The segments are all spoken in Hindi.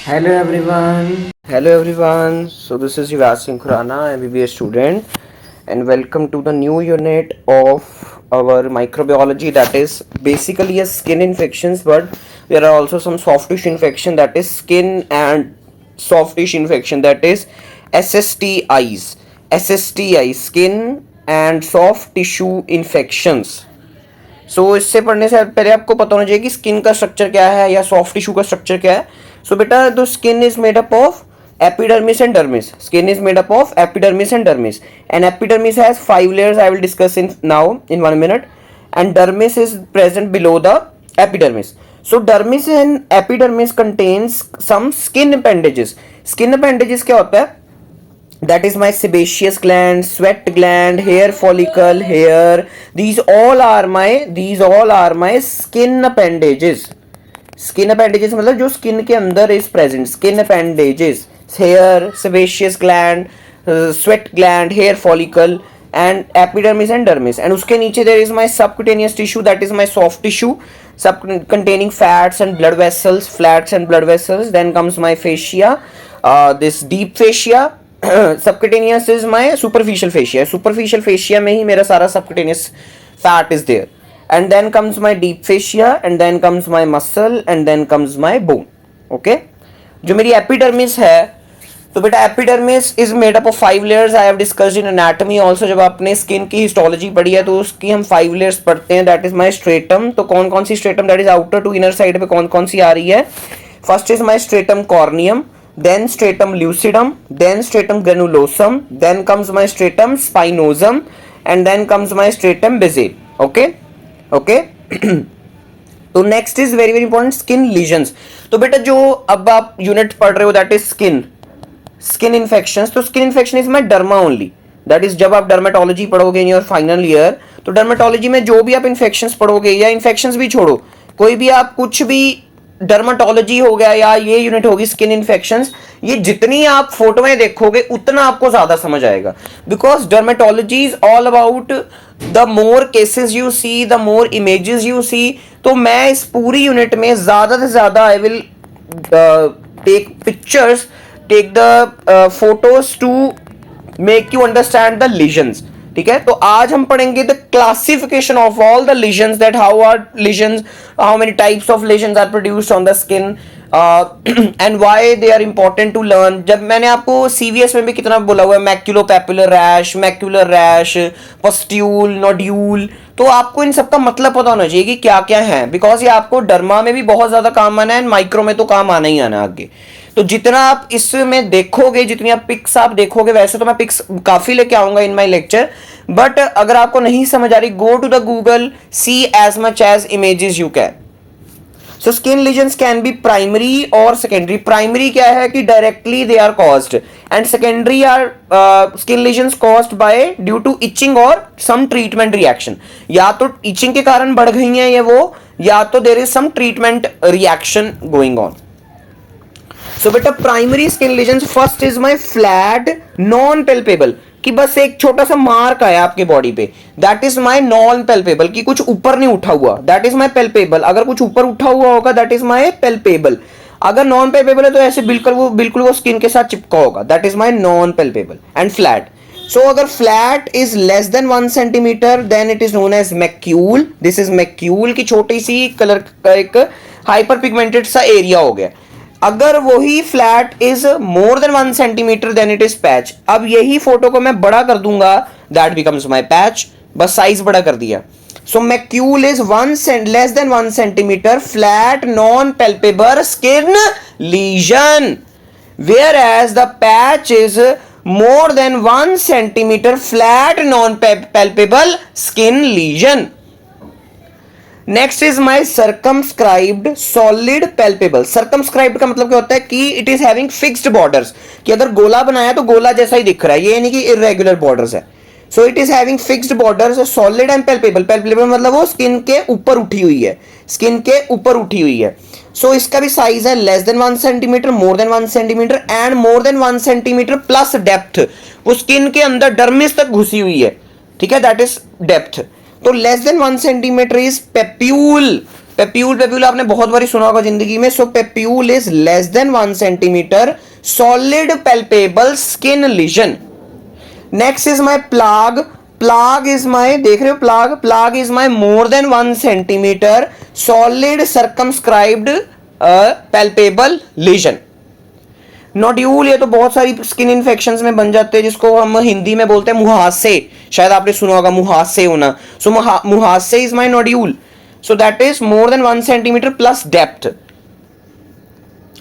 Hello everyone. Hello everyone. So this is Yuvraj Singh Khurana, MBBS student, and welcome to the new unit of our microbiology. That is basically a skin infections, but there are also some soft tissue infection. That is skin and soft tissue infection. That is SSTIs. SSTI, skin and soft tissue infections. इससे पढ़ने से पहले आपको पता होना चाहिए कि स्किन का स्ट्रक्चर क्या है या सॉफ्ट टिश्यू का स्ट्रक्चर क्या है. बेटा the skin is made up of epidermis and dermis. Skin is made up of epidermis and dermis, and epidermis has 5 layers. I will discuss in 1 minute, and dermis is present below the epidermis. So dermis and epidermis contains some skin appendages. Skin appendages क्या होता है? That is my sebaceous gland, sweat gland, hair follicle, hair. These all are my skin appendages. Skin appendages मतलब जो skin के अंदर is present. Skin appendages, hair, sebaceous gland, sweat gland, hair follicle, and epidermis and dermis. And उसके नीचे there is my subcutaneous tissue, that is my soft tissue, containing fats and blood vessels, Then comes my fascia, this deep fascia. Subcutaneous is my superficial fascia में ही मेरा सारा subcutaneous fat is there, and then comes my deep fascia, and then comes my muscle, and then comes my bone. Okay, जो मेरी epidermis है, तो बेटा epidermis is made up of 5 layers. I have discussed in anatomy also. जब आपने skin की histology पढ़ी है तो उसकी हम 5 layers पढ़ते हैं. That is my stratum. तो कौन कौन सी stratum, that is outer to inner side पे कौन कौन सी आ रही है? First is my stratum corneum, then stratum lucidum, then stratum granulosum, then comes my stratum spinosum, and then comes my stratum basale. Okay. तो next is very very important, skin lesions. तो बेटा जो अब आप यूनिट पढ़ रहे हो दैट इज स्किन इन्फेक्शंस. तो skin infection is my derma only. That is जब आप डर्मेटोलॉजी पढ़ोगे इन योर फाइनल ईयर, तो डर्मेटोलॉजी में जो भी आप इन्फेक्शंस पढ़ोगे, या इन्फेक्शंस भी छोड़ो, कोई भी आप कुछ भी डर्मेटोलॉजी हो गया या ये यूनिट होगी स्किन इन्फेक्शंस, ये जितनी आप फोटो में देखोगे उतना आपको ज्यादा समझ आएगा. Because dermatology is all about the more cases you see, the more images you see. तो मैं इस पूरी यूनिट में ज्यादा से ज्यादा I will take pictures, take the photos to make you understand the lesions. ठीक है, तो आज हम पढ़ेंगे the classification of all the lesions, that how are lesions, how many types of lesions are produced on the skin, and why they are important to learn. जब मैंने आपको सीवीएस में भी कितना बोला हुआ है, मैक्यूलोपैपुलर रैश, पस्ट्यूल, नोड्यूल, तो आपको इन सबका मतलब पता होना चाहिए कि क्या क्या है. बिकॉज ये आपको डर्मा में भी बहुत ज्यादा काम आना है, एंड माइक्रो में तो काम आना ही आना आगे. तो जितना आप इसमें देखोगे, जितनी आप पिक्स आप देखोगे, वैसे तो मैं पिक्स काफी लेके आऊंगा इन माय लेक्चर, बट अगर आपको नहीं समझ आ रही, go to the Google, see as much as images you can. So skin lesions can be primary और सेकेंडरी. प्राइमरी क्या है कि directly they are caused, and secondary are skin lesions caused by due to itching और सम ट्रीटमेंट रिएक्शन. या तो इचिंग के कारण बढ़ गई है ये वो, या तो there is some treatment reaction going on. So बेटा primary skin lesions, first is my flat non palpable, कि बस एक छोटा सा मार्क आया आपके बॉडी पे, that is my non palpable, कि कुछ ऊपर नहीं उठा हुआ, दैट इज माय पेल्पेबल. अगर कुछ ऊपर उठा हुआ होगा दैट इज माय पेल्पेबल. अगर नॉन पेल्पेबल है तो ऐसे बिल्कुल वो स्किन के साथ चिपका होगा, that is my non palpable. And flat, so अगर flat is less than 1 centimetre then it is known as macule. This is macule, की छोटी सी कलर का एक हाइपर पिगमेंटेड सा एरिया हो गया. अगर वही flat is more than 1 centimetre then it is patch. अब यही फोटो को मैं बड़ा कर दूंगा, दैट बिकम्स माय पैच. बस साइज बड़ा कर दिया. So macule is less than 1 centimetre, flat non palpable skin lesion, whereas the patch is more than 1 centimetre, flat non palpable skin lesion. Next is my circumscribed solid palpable. Circumscribed का मतलब क्या होता है कि it is having fixed borders, कि अगर गोला बनाया तो गोला जैसा ही दिख रहा है, ये नहीं कि इरेगुलर बॉर्डर्स है. So it is having fixed borders, solid and palpable. Palpable मतलब वो स्किन के ऊपर उठी हुई है, सो इसका भी साइज है less than 1 centimetre, more than 1 centimetre, and more than 1 centimetre plus depth. वो स्किन के अंदर डर्मिस तक घुसी हुई है. ठीक है, दैट इज डेप्थ. तो less than 1 centimetre is papule. Papule, papule आपने बहुत बारी सुना होगा जिंदगी में. So papule is less than 1 centimetre solid palpable skin lesion. Next is my plaque. Plaque is my, देख रहे हो plog, plaque is my more than 1 centimetre solid circumscribed palpable lesion. Nodule, ये तो बहुत सारी स्किन इन्फेक्शंस में बन जाते हैं जिसको हम हिंदी में बोलते हैं मुहासे. शायद आपने सुना होगा मुहासे होना. सो मुहासे is my nodule. So that is more than 1 centimetre plus depth.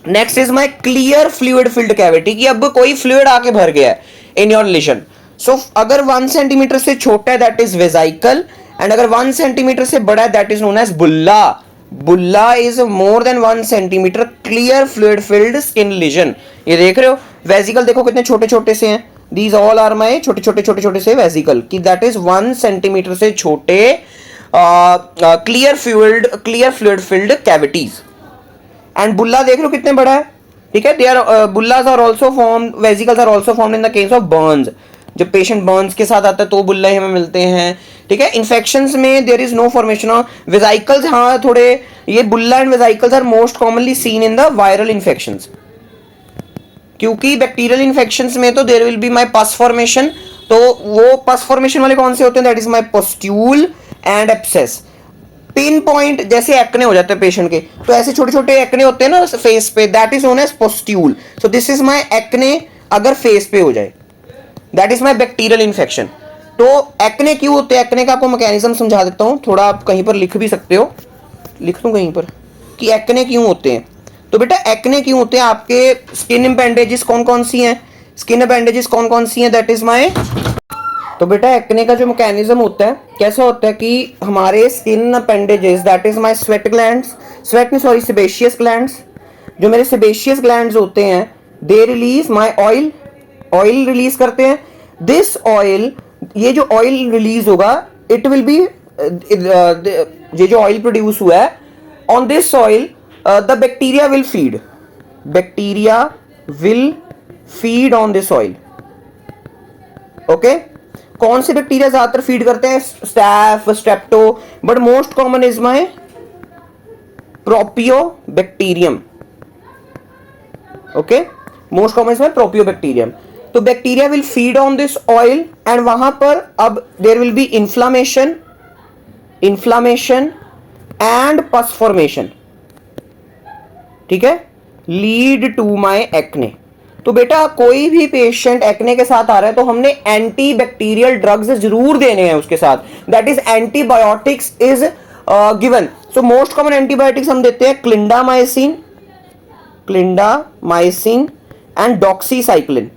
Next is my clear fluid filled cavity, कि अब कोई फ्लूइड आके भर गया है इन योर लीजन. सो अगर 1 सेंटीमीटर से छोटा है दैट इज वेजाइकल, एंड अगर 1 सेंटीमीटर से बड़ा है that is known as bulla. Bulla is more than 1 centimetre clear fluid filled skin lesion. ये देख रहे हो वेजिकल, देखो कितने छोटे छोटे से हैं. दीज ऑल आर माई छोटे छोटे छोटे छोटे से वेजिकल, कि दैट इज 1 सेंटीमीटर से छोटे clear fluid filled cavities. And bulla देख लो कितने बड़ा है. ठीक है, they are bullas are also formed, vesicles are also formed in the case of burns. जब पेशेंट बर्न्स के साथ आता है तो बुल्ला हमें मिलते हैं. ठीक है, इन्फेक्शंस में there is no formation of vesicles. हाँ थोड़े ये bulla and vesicles are most commonly seen in the viral infections, क्योंकि बैक्टीरियल इन्फेक्शंस में तो there will be my pus formation. तो वो पस फॉर्मेशन वाले कौन से होते हैं, that is my pustule and abscess. Pin point जैसे एक्ने हो जाते हैं पेशेंट के, तो ऐसे छोटे छोटे एक्ने होते हैं ना फेस पे, that is known as pustule. So this is my acne अगर फेस पे हो जाए, that is my bacterial infection. तो एक्ने क्यों होते हैं, एक्ने का आपको मैकेनिज्म समझा देता हूं. थोड़ा आप कहीं पर लिख भी सकते हो, लिख दूं कहीं पर कि एक्ने क्यों होते हैं. तो बेटा एक्ने क्यों होते हैं, आपके स्किन अपेंडेजेस कौन कौन सी हैं, स्किन अपेंडेजेस कौन कौन सी हैं, दैट इज माय. तो बेटा एक्ने का जो मैकेनिज्म होता है कैसा होता है कि हमारे skin appendages that is my sweat glands, sweat नहीं सॉरी सेबेशियस ग्लैंड्स, जो मेरे सेबेशियस ग्लैंड्स होते हैं they release my oil, oil release करते हैं. दिस ऑयल, ये जो ऑयल रिलीज होगा इट विल बी, ये जो ऑयल प्रोड्यूस हुआ है on this oil the bacteria will feed, bacteria will feed on this oil. Okay, कौन से बैक्टीरिया ज्यादातर फीड करते हैं, staph, strepto, but most common is my propionibacterium. Okay, most common is my propionibacterium. तो bacteria will feed on this oil and वहां पर अब there will be inflammation, inflammation and pus formation. ठीक है, लीड टू माय एक्ने. तो बेटा कोई भी पेशेंट एक्ने के साथ आ रहा है तो हमने एंटी बैक्टीरियल ड्रग्स जरूर देने हैं उसके साथ, that is antibiotics is given. So most common antibiotics हम देते हैं क्लिंडामाइसिन, क्लिंडामाइसिन एंड डॉक्सीसाइक्लिन.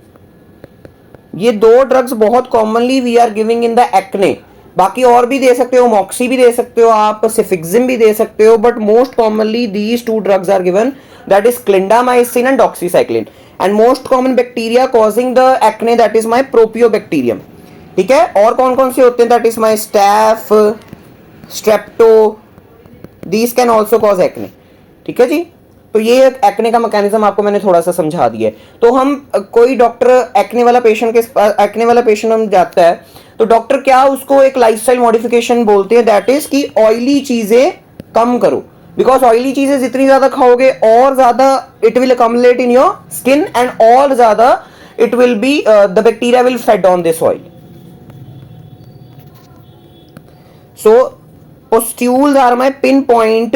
ये दो ड्रग्स बहुत commonly we are giving in the acne. बाकी और भी दे सकते हो, मॉक्सी भी दे सकते हो आप, सिफिक्सिम भी दे सकते हो, but most commonly these two drugs are given, that is clindamycin and doxycycline. And most common bacteria causing the acne that is my propionibacterium. ठीक है, और कौन कौन से होते हैं, that is my staph, strepto, these can also cause acne. ठीक है जी, तो ये एक्ने का मैकेनिज्म आपको मैंने थोड़ा सा समझा दिया है. तो हम कोई डॉक्टर एक्ने वाला पेशेंट के, एक्ने वाला पेशेंट हम जाता है तो डॉक्टर क्या उसको एक लाइफस्टाइल मॉडिफिकेशन बोलते हैं, दैट इज कि ऑयली चीजें कम करो, बिकॉज ऑयली चीजें जितनी ज्यादा खाओगे और ज्यादा it will accumulate in your skin and और ज्यादा it will be the bacteria will fed on this oil. So pustules are my pinpoint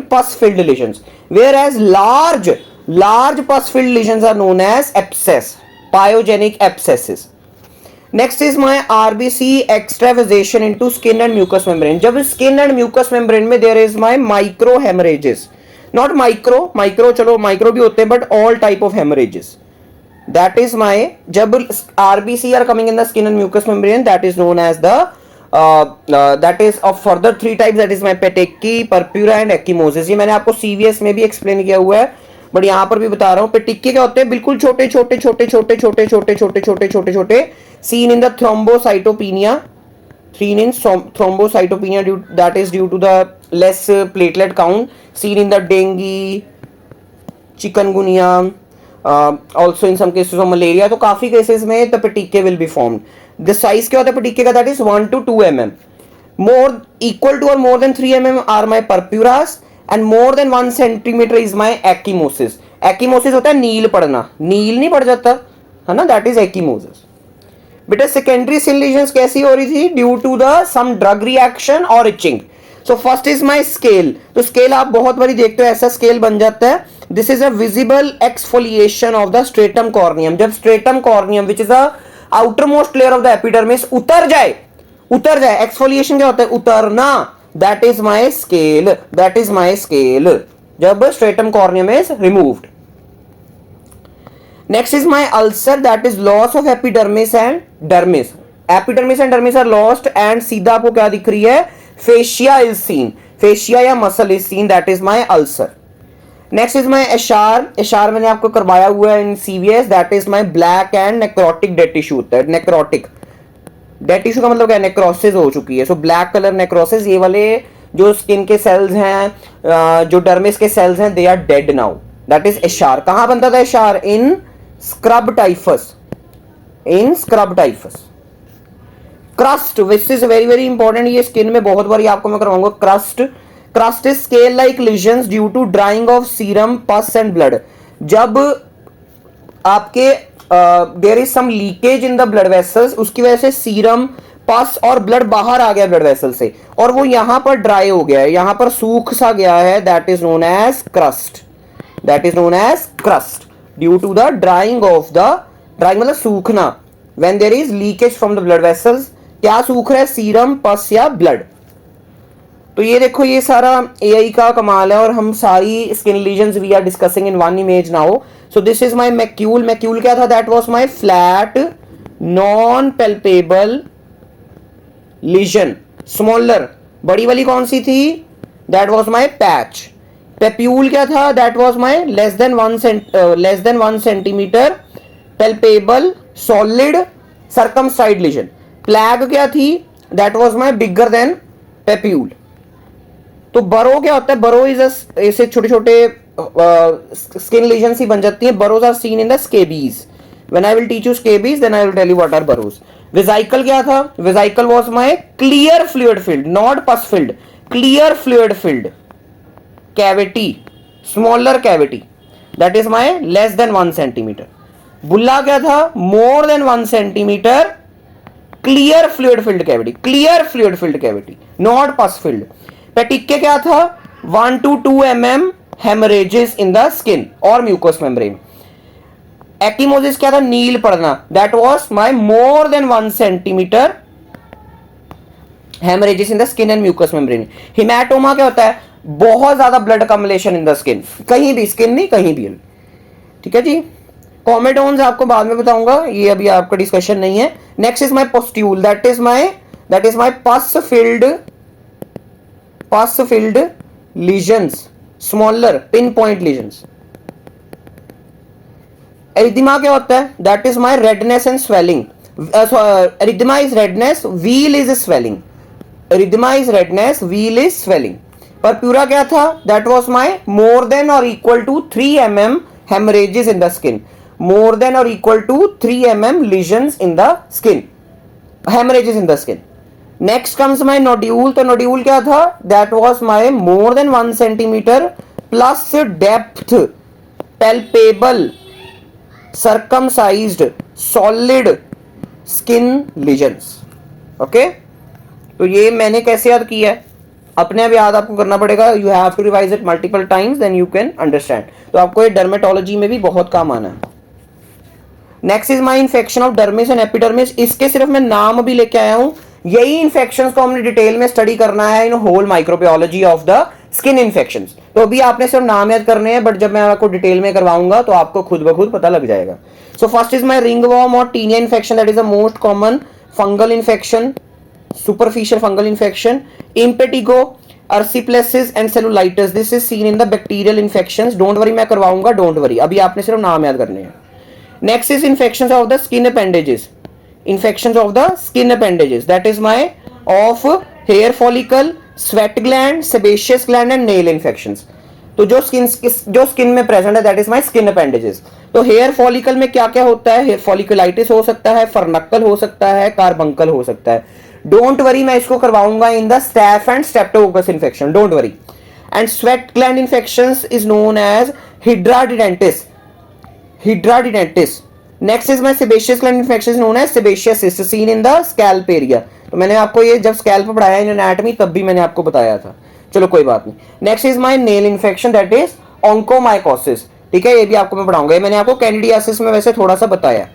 pus filled lesions, whereas large pus filled lesions are known as abscess, pyogenic abscesses. Next is my RBC extravasation into skin and mucous membrane. जब skin and mucous membrane में there is my micro hemorrhages, not micro चलो micro भी होते हैं but all type of hemorrhages. That is my, जब RBC are coming in the skin and mucous membrane, that is known as the that is of further 3 types, that is my petechiae, purpura and ecchymosis. ये मैंने आपको CVS में भी एक्सप्लेन किया हुआ है बट यहाँ पर भी बता रहा हूँ. पेटेक्की क्या होते हैं, बिल्कुल छोटे छोटे छोटे छोटे छोटे छोटे छोटे छोटे छोटे छोटे seen in the thrombocytopenia, seen in thrombocytopenia that is due to the less platelet count, seen in the dengue, chikungunya, also in some cases of malaria. तो काफी केसेस में the petechiae will be formed. The size क्या होता है पेटिके का, that is 1 to 2 mm. more equal to or more than 3 mm are my purpuras and more than 1 centimeter is my ecchymosis. ecchymosis होता है नील पड़ना, नील नहीं पड़ जाता है ना, that is ecchymosis. बेटा सेकेंडरी स्किन लीजन्स कैसी हो रही थी? Due to the some drug reaction और itching. So first is my scale. तो स्केल आप बहुत बारी देखते हो, ऐसा स्केल बन जाता है. This is a visible exfoliation of the stratum corneum. जब stratum corneum which is a outermost layer of the epidermis उतर जाए, एक्सफोलिएशन क्या होता है? उतरना. That is my scale, that is my scale. जब stratum corneum is removed. Next is my ulcer, that is loss of epidermis and dermis. Epidermis and dermis are lost and सीधा आपको क्या दिख रही है? Fascia is seen. Fascia या muscle is seen. That is my ulcer. Next is my eschar. eschar मैंने आपको करवाया हुआ है in CVS. That is my black and necrotic dead tissue होता है. necrotic dead tissue का मतलब क्या? necrosis हो चुकी है. So black color necrosis. ये वाले जो स्किन के सेल्स हैं, जो डर्मिस के सेल्स हैं, they are dead now. That is eschar. कहाँ बनता था eschar? In scrub typhus. In scrub typhus. Crust, which is very very important. ये स्किन में बहुत बारी आपको मैं करवाऊंगा. crust is scale like lesions due to drying of serum, pus and blood. जब आपके there is some leakage in the blood vessels, उसकी वजह से सीरम, पस और ब्लड बाहर आ गया ब्लड वेसल से, और वो यहां पर ड्राई हो गया है, यहां पर सूख सा गया है. That is known as crust. That is known as crust due to the drying of the, drying मतलब सूखना. When there is leakage from the blood vessels, क्या सूख रहा है? सीरम, पस या ब्लड. तो ये देखो, ये सारा एआई का कमाल है, और हम सारी skin lesions we are discussing in one image now. So this is my macule. Macule क्या था? That was my flat non palpable lesion. Smaller, बड़ी वाली कौन सी थी? That was my patch. Papule क्या था? That was my less than 1 centimetre palpable solid circumscribed lesion. Plaque क्या थी? That was my bigger than papule. तो बरो क्या होता है? बरो इज ऐसे छोटे छोटे स्किन लीजन ही बन जाती हैं. Burrows are seen in the scabies. When I will teach you scabies, then I will tell you what are burrows. Vesicle क्या था? Vesicle was my clear fluid filled, not pus filled, clear fluid filled cavity, smaller cavity. That is my less than 1 centimeter. बुल्ला क्या था? more than 1 centimeter clear fluid filled cavity, clear fluid filled cavity, not pus filled. पेटिक्के क्या था? 1 to 2 mm hemorrhages in the skin or mucous membrane. Ecchymosis क्या था? नील पड़ना. That was my more than 1 centimeter hemorrhages in the skin and mucous membrane. Hematoma क्या होता है? बहुत ज्यादा ब्लड कम्युलेशन इन द स्किन, कहीं भी, स्किन नहीं कहीं भी. ठीक है जी. कॉमेडोन्स आपको बाद में बताऊंगा, ये अभी आपका डिस्कशन नहीं है. Next is my pustule. That is my pus filled lesions, smaller pin point lesions. Erythema क्या होता है? That is my redness and swelling. Erythema is redness, wheal is swelling. Erythema is redness, wheal is swelling. Purpura क्या था? That was my more than or equal to 3 mm hemorrhages in the skin. More than or equal to 3 mm lesions in the skin. Hemorrhages in the skin. Next comes my nodule. तो nodule क्या था? That was my more than 1 centimeter plus depth, palpable, circumcised, solid skin lesions. Okay? तो ये मैंने कैसे याद किया है? अपने आप याद आपको करना पड़ेगा. You have to revise it multiple times, then you can understand. तो आपको ये डर्मेटोलॉजी में भी बहुत काम आना है. Next is my infection of dermis and epidermis. इसके सिर्फ मैं नाम भी लेके आया हूं. यही इन्फेक्शंस को हमने डिटेल में स्टडी करना है in whole microbiology of the skin infections. तो अभी आपने सिर्फ नाम याद करने हैं, बट जब मैं आपको डिटेल में करवाऊंगा तो आपको खुद ब खुद पता लग जाएगा. So first is my ringworm और tinea infection. That is the most common fungal infection, superficial fungal infection. Impetigo, erysipelas and cellulitis, this is seen in the bacterial infections. Don't worry, मैं करवाऊंगा, don't worry. अभी आपने सिर्फ नाम याद करने हैं. Next is infections of the skin appendages. Infections of the skin appendages. That is my of hair follicle, sweat gland, sebaceous gland and nail infections. तो जो स्किन में प्रेजेंट है, that is my skin appendages. तो हेयर फॉलिकल में क्या क्या होता है? हेयर फॉलिकुलाइटिस हो सकता है, फर्नक्कल हो सकता है, कार्बंकल हो सकता है. डोंट वरी, मैं इसको करवाऊंगा in the staph and streptococcus infection, don't worry. And sweat gland infections is known as hidradenitis, hidradenitis. Next is my sebaceous gland infection known as sebaceous cyst seen in the scalp area. तो मैंने आपको ये जब स्कैल्प पढ़ाया इन एनाटॉमी तब भी मैंने आपको बताया था. चलो कोई बात नहीं. Next is my nail infection that is onychomycosis. ठीक है, ये भी आपको मैं पढ़ाऊंगा. मैंने आपको कैंडिडियासिस में वैसे थोड़ा सा बताया.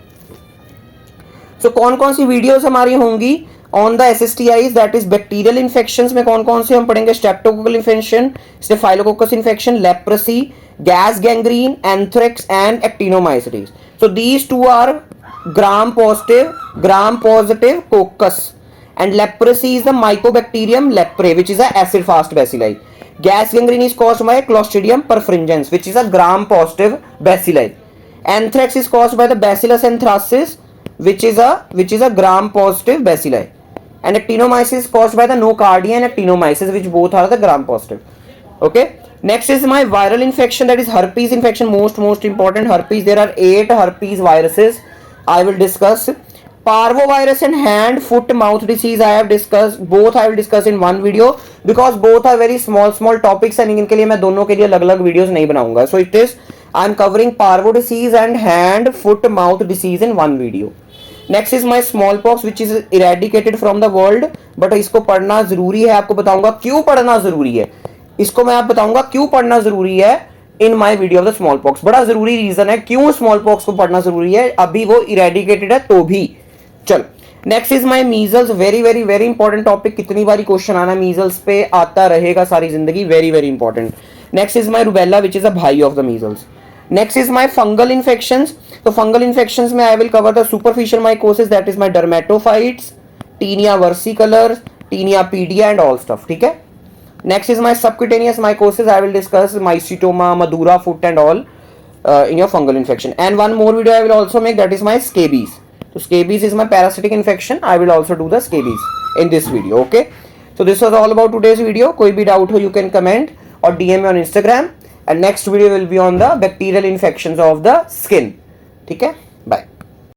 सो कौन कौन सी वीडियोस हमारी होंगी on the SSTIs, that is bacterial infections में कौन कौन से हम पढ़ेंगे? Streptococcal infection, staphylococcus infection, leprosy, gas gangrene, anthrax and actinomycetes. So these two are gram positive coccus, and leprosy is the mycobacterium leprae, which is a acid fast bacilli. Gas gangrene is caused by Clostridium perfringens, which is a gram positive bacilli. Anthrax is caused by the Bacillus anthracis, which is a gram positive bacilli. And actinomyces is caused by the nocardia and actinomyces, which both are the gram positive. Okay, next is my viral infection, that is herpes infection. Most important, herpes. There are 8 herpes viruses I will discuss. Parvovirus and hand foot mouth disease I have discussed, both I will discuss in one video because both are very small topics and इनके लिए मैं दोनों के लिए अलग अलग वीडियोस नहीं बनाऊंगा. So it is I am covering parvo disease and hand foot mouth disease in one video. Next is my smallpox, which is eradicated from the world, but इसको पढ़ना जरूरी है. आपको बताऊंगा क्यों पढ़ना जरूरी है, इसको मैं आप बताऊंगा क्यों पढ़ना जरूरी है in my video of the smallpox. बड़ा जरूरी रीजन है क्यों स्मॉल पॉक्स को पढ़ना जरूरी है, अभी वो इरेडिकेटेड है तो भी. चल, next is my measles. Very very very important topic. कितनी बारी क्वेश्चन आना मीजल्स पे आता रहेगा सारी जिंदगी. Very very important. Next is my rubella, which is a भाई of the measles. Next is my fungal infections. तो फंगल इन्फेक्शंस में I will cover the superficial mycosis, that is my dermatophytes, tinea versicolor, tinea pedis and all stuff. ठीक है. Next is my subcutaneous mycosis. I will discuss mycetoma, Madura foot and all in your fungal infection. And one more video I will also make, that is my scabies. So scabies is my parasitic infection. I will also do the scabies in this video. Okay. So this was all about today's video. कोई भी doubt हो you can comment or DM me on Instagram. And next video will be on the bacterial infections of the skin. ठीक है. Bye.